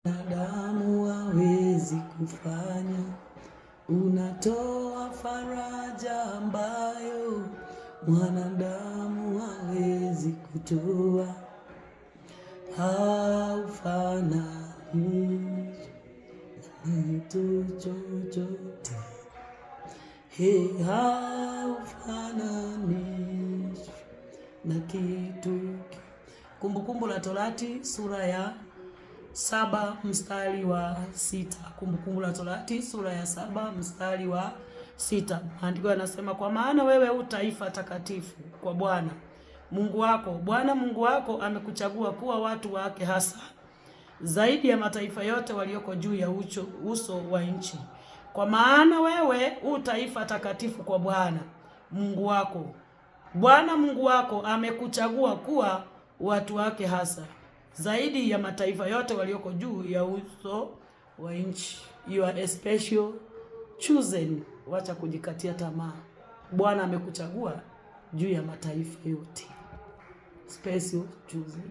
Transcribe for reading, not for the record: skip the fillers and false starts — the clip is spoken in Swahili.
Wanadamu hawezi kufanya, unatoa faraja ambayo mwanadamu hawezi kutoa. Haufanani na mtu chochote, haufanani na kitu. Kumbukumbu la Torati sura ya 7 mstari wa 6. Kumbukumbu la Torati sura ya 7 mstari wa 6. Maandiko yanasema, kwa maana wewe u taifa takatifu kwa Bwana Mungu wako. Bwana Mungu wako amekuchagua kuwa watu wake hasa zaidi ya mataifa yote walioko juu ya uso wa nchi. Kwa maana wewe u taifa takatifu kwa Bwana Mungu wako. Bwana Mungu wako amekuchagua kuwa watu wake hasa zaidi ya mataifa yote walioko juu ya uso wa nchi. You are a special chosen. Wacha kujikatia tamaa. Bwana amekuchagua juu ya mataifa yote. Special chosen.